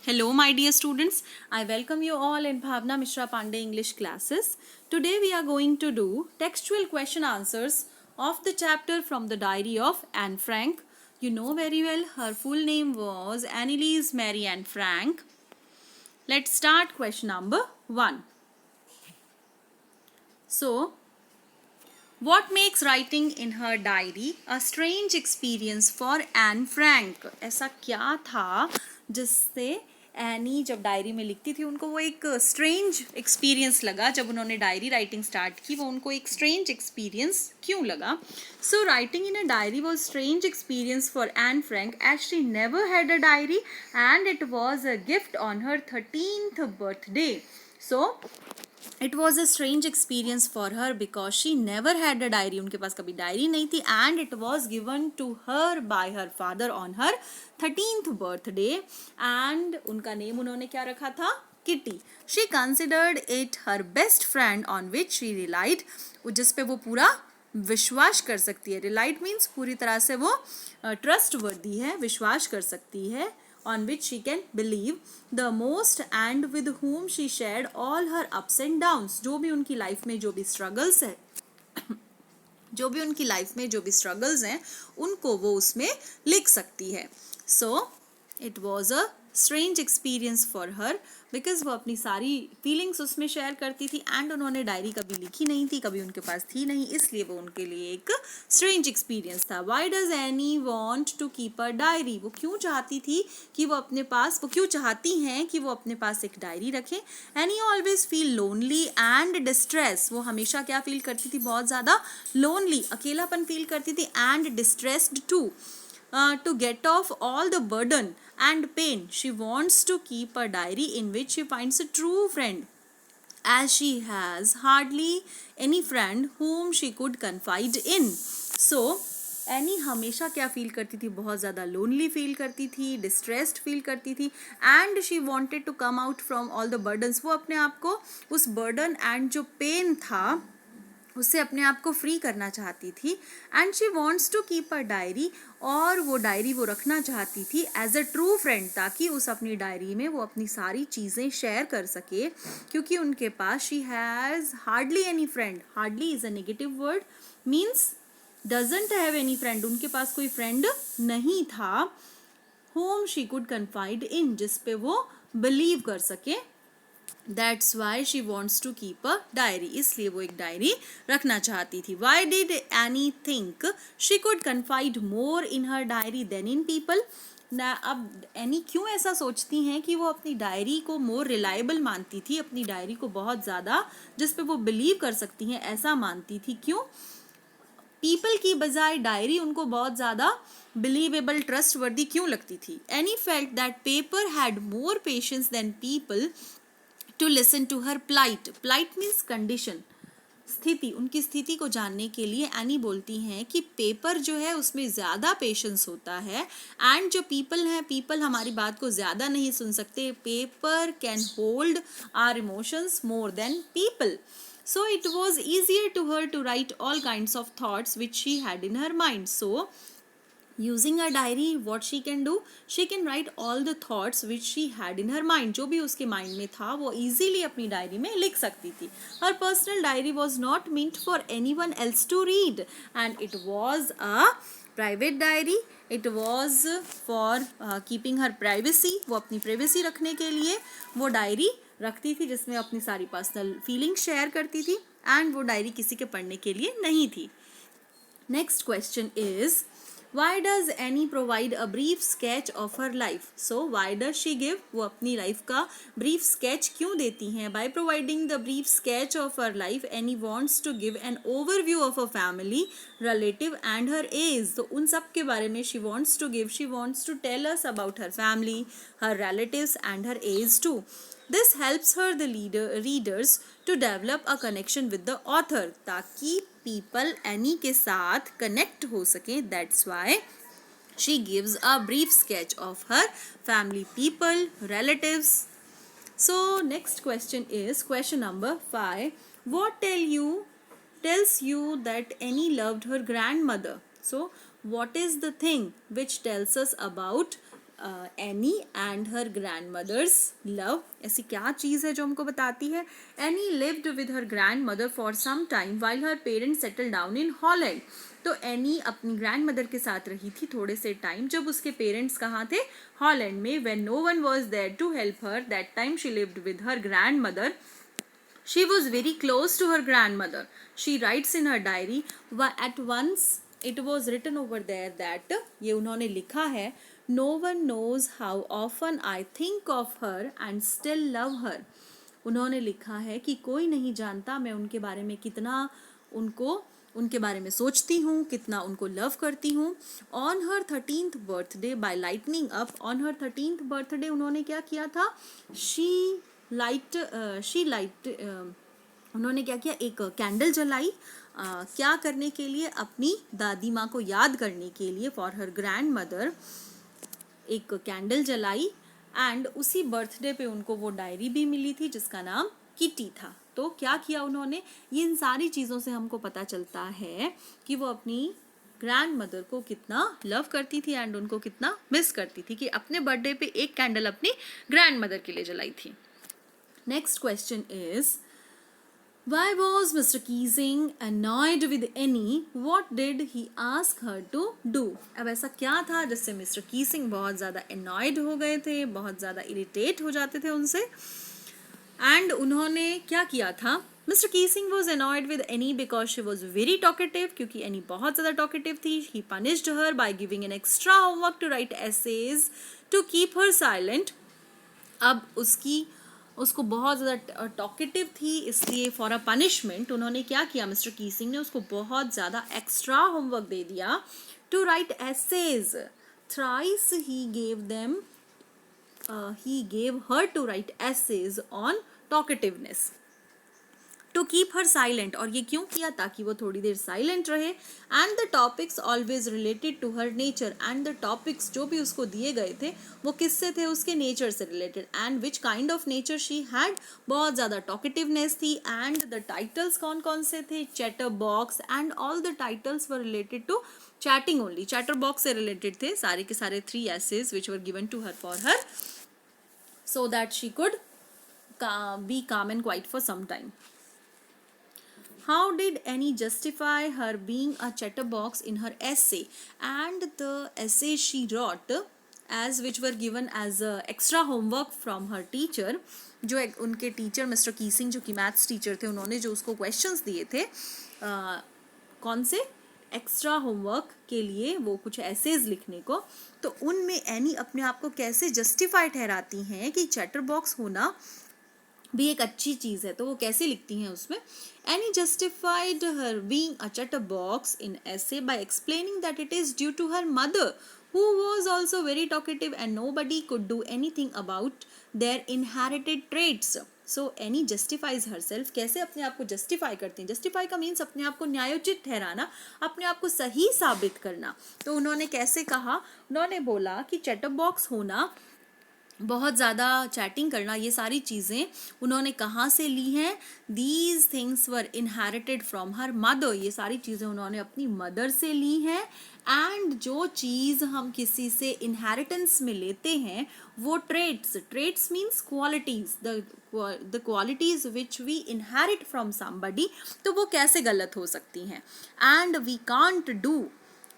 Hello, my dear students. I welcome you all in Bhavna Mishra Pandey English classes. Today we are going to do textual question answers of the chapter from the diary of Anne Frank. You know very well her full name was Anneliese Mary Anne Frank. Let's start question number 1. So, what makes writing in her diary a strange experience for Anne Frank? ऐसा क्या था जिससे any जब diary में लिखती थी उनको वो एक स्ट्रेंज एक्सपीरियंस लगा. जब उन्होंने डायरी राइटिंग स्टार्ट की वो उनको एक स्ट्रेंज एक्सपीरियंस क्यों लगा? So writing in a diary was strange experience for Anne Frank as she never had a diary and it was a gift on her 13th birthday. So it was a strange experience for her because she never had a diary. उनके पास कभी diary नहीं थी and it was given to her by her father on her 13th birthday and उनका name उन्होंने क्या रखा था? Kitty. She considered it her best friend on which she relied, जिस पे वो पूरा विश्वास कर सकती है. Relied means पूरी तरह से वो trustworthy है, विश्वास कर सकती है, on which she can believe the most and with whom she shared all her ups and downs. जो भी उनकी लाइफ में जो भी स्ट्रगल्स है उनको वो उसमें लिख सकती है. So it was a strange experience for her because वो अपनी सारी फीलिंग्स उसमें शेयर करती थी एंड उन्होंने डायरी कभी लिखी नहीं थी, कभी उनके पास थी नहीं, इसलिए वो उनके लिए एक स्ट्रेंज एक्सपीरियंस था. Why does Anne want to keep a diary? वो क्यों चाहती थी कि वो क्यों चाहती हैं कि वो अपने पास एक डायरी रखें? Any always feel lonely and distress. वो हमेशा क्या फील करती थी? बहुत ज़्यादा लोनली, अकेलापन फील करती थी and distressed too. To get off all the burden and pain, she wants to keep a diary in which she finds a true friend, as she has hardly any friend whom she could confide in. So, any हमेशा क्या feel करती थी? बहुत ज़्यादा lonely feel करती थी, distressed feel करती थी and she wanted to come out from all the burdens. वो अपने आप को उस बर्डन एंड जो पेन था उससे अपने आप को फ्री करना चाहती थी. And she wants to keep a diary, और वो डायरी वो रखना चाहती थी एज अ ट्रू फ्रेंड, ताकि उस अपनी डायरी में वो अपनी सारी चीज़ें शेयर कर सके, क्योंकि उनके पास she has hardly any friend. Hardly is a negative word, means doesn't have any friend. उनके पास कोई फ्रेंड नहीं था. whom she could confide in, जिस पे वो बिलीव कर सके. That's why she wants to keep a diary. इसलिए वो एक डायरी रखना चाहती थी. Why did Annie think she could confide more in her diary than in people? ना अब एनी क्यों ऐसा सोचती हैं कि वो अपनी डायरी को मोर रिलायबल मानती थी, अपनी डायरी को बहुत ज़्यादा जिस पे वो बिलीव कर सकती हैं ऐसा मानती थी? क्यों? पीपल की बजाय डायरी उनको बहुत ज़्यादा बिलीवेबल, ट्रस्टवर्दी क्यों लगती थी? Anne felt that paper had more patience than people to listen to her plight. Plight means condition, स्थिति. उनकी स्थिति को जानने के लिए एनी बोलती हैं कि पेपर जो है उसमें ज़्यादा पेशेंस होता है एंड जो पीपल हैं, पीपल हमारी बात को ज़्यादा नहीं सुन सकते. Paper can hold our emotions more than people. So it was easier to her to write all kinds of thoughts which she had in her mind. So using a diary, what she can do? She can write all the thoughts which she had in her mind. जो भी उसके mind में था वो easily अपनी diary में लिख सकती थी. Her personal diary was not meant for anyone else to read and it was a private diary. It was for keeping her privacy. वो अपनी privacy रखने के लिए वो डायरी रखती थी जिसमें अपनी सारी पर्सनल फीलिंग शेयर करती थी एंड वो डायरी किसी के पढ़ने के लिए नहीं थी. Next question is why does Annie provide a brief sketch of her life? So why does she give? वो अपनी लाइफ का brief sketch क्यों देती हैं? By providing the brief sketch of her life, Annie wants to give an overview of her family, relative and her age. तो उन सब के बारे में she wants to tell us about her family, her relatives and her age too. This helps her the readers to develop a connection with the author, ताकि people any के साथ connect हो सके. That's why she gives a brief sketch of her family, people, relatives. So next question is question number 5. What tells you that Annie loved her grandmother? So what is the thing which tells us about Anne and her grand mother's love. ऐसी क्या चीज़ है जो हमको बताती है? Anne lived with her grand mother for some time while her parents settle down in Holland. तो Anne अपनी ग्रैंड मदर के साथ रही थी थोड़े से टाइम, जब उसके पेरेंट्स कहाँ थे? हॉलैंड में। When no one was there to help her that time she lived with her grand mother. She was very close to her grandmother. She writes in her diary, at once it was written over there that, ये उन्होंने लिखा है, no one knows how often I think of her and still love her. उन्होंने लिखा है कि कोई नहीं जानता मैं उनके बारे में कितना उनके बारे में सोचती हूँ, कितना उनको लव करती हूँ। On her 13th birthday by lighting up, on her 13th birthday उन्होंने क्या किया था? उन्होंने क्या किया? एक कैंडल जलाई। क्या करने के लिए? अपनी दादी माँ को याद करने के लिए। फॉर हर ग्रैंड मदर एक कैंडल जलाई, एंड उसी बर्थडे पे उनको वो डायरी भी मिली थी जिसका नाम किटी था। तो क्या किया उन्होंने? ये इन सारी चीज़ों से हमको पता चलता है कि वो अपनी ग्रैंड मदर को कितना लव करती थी एंड उनको कितना मिस करती थी, कि अपने बर्थडे पे एक कैंडल अपनी ग्रैंड मदर के लिए जलाई थी। Next question is, why was Mr. Keesing annoyed with Annie? What did he ask her to do? अब ऐसा क्या था जिससे मिस्टर कीसिंग बहुत ज़्यादा annoyed हो गए थे, बहुत ज़्यादा irritate हो जाते थे उनसे, एंड उन्होंने क्या किया था? Mister Keesing was annoyed with Annie because she was very talkative, क्योंकि एनी बहुत ज़्यादा talkative थी. He punished her by giving an extra homework to write essays to keep her silent. अब उसको बहुत ज़्यादा टॉकेटिव थी, इसलिए फॉर अ पनिशमेंट उन्होंने क्या किया? मिस्टर कीसिंग ने उसको बहुत ज़्यादा एक्स्ट्रा होमवर्क दे दिया to write essays. Thrice he gave her to write essays on talkativeness to keep her silent. और ये क्यों किया? ताकि वो थोड़ी देर साइलेंट रहे। And the topics always related to her nature, and the topics जो भी उसको दिए गए थे वो किससे थे? उसके नेचर से related. And which kind of nature she had? बहुत ज़्यादा टॉकेटिवनेस थी। एंड द टाइटल्स कौन कौन से थे? Chatter box, and all the titles were related to chatting only. Chatter box से रिलेटेड थे सारे के सारे 3 essays which were given to her for her so that she could be calm and quiet for some time. How did Annie justify her being a chatterbox in her essay? And the essay she wrote, as which were given as extra homework from her teacher, जो उनके teacher mister कीसिंग जो कि maths teacher थे, उन्होंने जो उसको questions दिए थे कौन से एक्स्ट्रा होमवर्क के लिए, वो कुछ एसेज लिखने को, तो उनमें एनी अपने आप को कैसे जस्टिफाई ठहराती हैं कि चैटर बॉक्स होना भी एक अच्छी चीज़ है। तो वो कैसे लिखती हैं उसमें? Annie justified her being a chatter box in essay by explaining that it is due to her mother who was also very talkative and nobody could do anything about their inherited traits. So Annie justifies herself. कैसे अपने आप को justify करती हैं? Justify का means अपने आप को न्यायोचित ठहराना, अपने आप को सही साबित करना। तो उन्होंने कैसे कहा? उन्होंने बोला कि चैटर बॉक्स होना, बहुत ज़्यादा चैटिंग करना, ये सारी चीज़ें उन्होंने कहाँ से ली हैं? These things were inherited from her mother. ये सारी चीज़ें उन्होंने अपनी मदर से ली हैं। एंड जो चीज़ हम किसी से इनहेरिटेंस में लेते हैं वो traits means qualities, the qualities which we inherit from somebody, तो वो कैसे गलत हो सकती हैं? एंड वी कांट डू,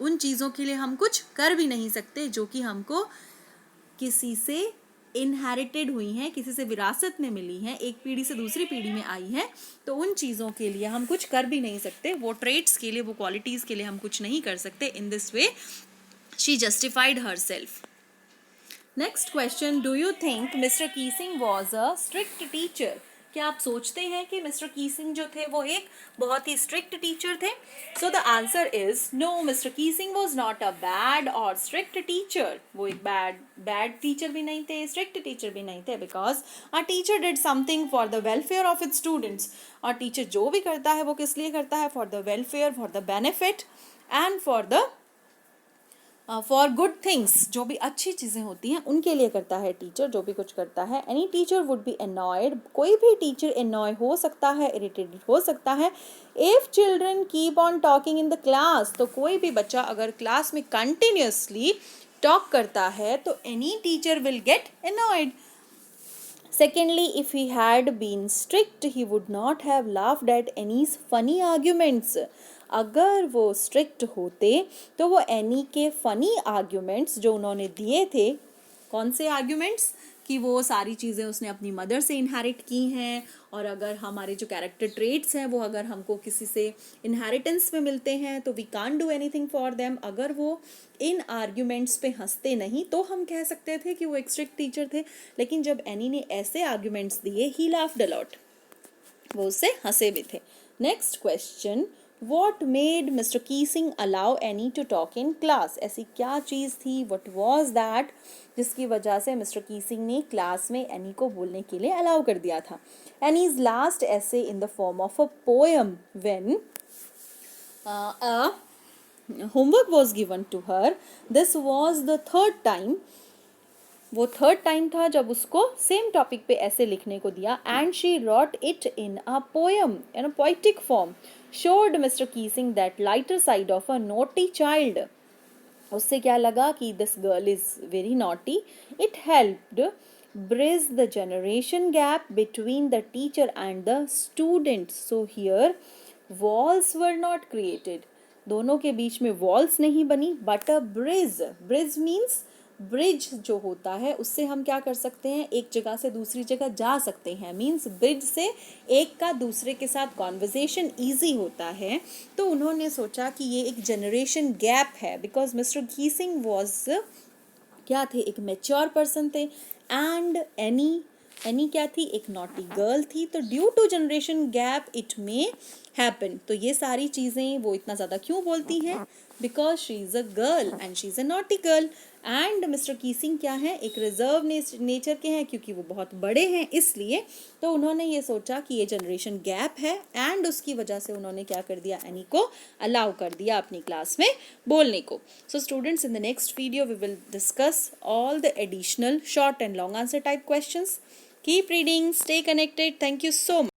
उन चीज़ों के लिए हम कुछ कर भी नहीं सकते जो कि हमको किसी से इनहेरिटेड हुई हैं, किसी से विरासत में मिली हैं, एक पीढ़ी से दूसरी पीढ़ी में आई हैं, तो उन चीज़ों के लिए हम कुछ कर भी नहीं सकते, वो ट्रेट्स के लिए, वो क्वालिटीज़ के लिए हम कुछ नहीं कर सकते। In this way she justified herself. Next question, do you think mister Keesing was a strict teacher? क्या आप सोचते हैं कि मिस्टर कीसिंग जो थे वो एक बहुत ही स्ट्रिक्ट टीचर थे? So the answer is no, mister Keesing was not a bad और स्ट्रिक्ट टीचर। वो एक बैड टीचर भी नहीं थे, स्ट्रिक्ट टीचर भी नहीं थे, because a teacher did something for the welfare of its students. और टीचर जो भी करता है वो किस लिए करता है? For the welfare, for the benefit and for good things. जो भी अच्छी चीज़ें होती हैं उनके लिए करता है टीचर, जो भी कुछ करता है। Any teacher would be annoyed, कोई भी टीचर एनॉय हो सकता है, इरिटेटेड हो सकता है। If children keep on talking in the class, तो कोई भी बच्चा अगर क्लास में कंटिन्यूसली टॉक करता है तो any teacher will get annoyed. Secondly, if he had been strict, he would not have laughed at Annie's funny arguments. अगर वो strict होते तो वो एनी के funny arguments जो उन्होंने दिए थे, कौन से arguments, कि वो सारी चीज़ें उसने अपनी मदर से इनहेरिट की हैं, और अगर हमारे जो कैरेक्टर ट्रेट्स हैं वो अगर हमको किसी से इनहेरिटेंस में मिलते हैं तो we can't do anything for them, अगर वो इन आर्ग्यूमेंट्स पे हंसते नहीं तो हम कह सकते थे कि वो एक स्ट्रिक्ट टीचर थे. लेकिन जब एनी ने ऐसे आर्ग्यूमेंट्स दिए, ही लाफ्ड अ लॉट, वो उससे हंसे भी थे. Next question, what made mister Keesing allow Annie to talk in class. ऐसी क्या चीज़ थी, वट वॉज दैट, जिसकी वजह से मिस्टर कीसिंग ने क्लास में एनी को बोलने के लिए अलाउ कर दिया था. एनीज लास्ट ऐसे in the form of a poem when homework was given to her. This was the third time, वो थर्ड टाइम था जब उसको सेम टॉपिक पे ऐसे लिखने को दिया. And she wrote it in a poem in a poetic form, showed mister Keesing that lighter side of a naughty child. उससे क्या लगा कि this girl is very naughty. It helped bridge the generation gap between the teacher and the student. So here walls were not created, दोनों के बीच में walls नहीं बनी, but a bridge. Bridge means bridge जो होता है उससे हम क्या कर सकते हैं, एक जगह से दूसरी जगह जा सकते हैं. मीन्स ब्रिज से एक का दूसरे के साथ कॉन्वर्जेशन ईजी होता है. तो उन्होंने सोचा कि ये एक जनरेशन गैप है, बिकॉज मिस्टर कीसिंग वॉज क्या थे, एक मेच्योर पर्सन थे, एंड एनी क्या थी, एक नॉटी गर्ल थी. तो due to generation gap it may happen. तो ये सारी चीज़ें वो इतना ज़्यादा क्यों बोलती हैं, because she is a girl and she is a naughty girl. And mister Keesing क्या है, एक रिजर्व नेचर के हैं, क्योंकि वो बहुत बड़े हैं इसलिए. तो उन्होंने ये सोचा कि ये जनरेशन गैप है, एंड उसकी वजह से उन्होंने क्या कर दिया, एनी को अलाउ कर दिया अपनी क्लास में बोलने को. So students, in the next video we will discuss all the additional short and long answer type questions. Keep reading, stay connected. Thank you so much.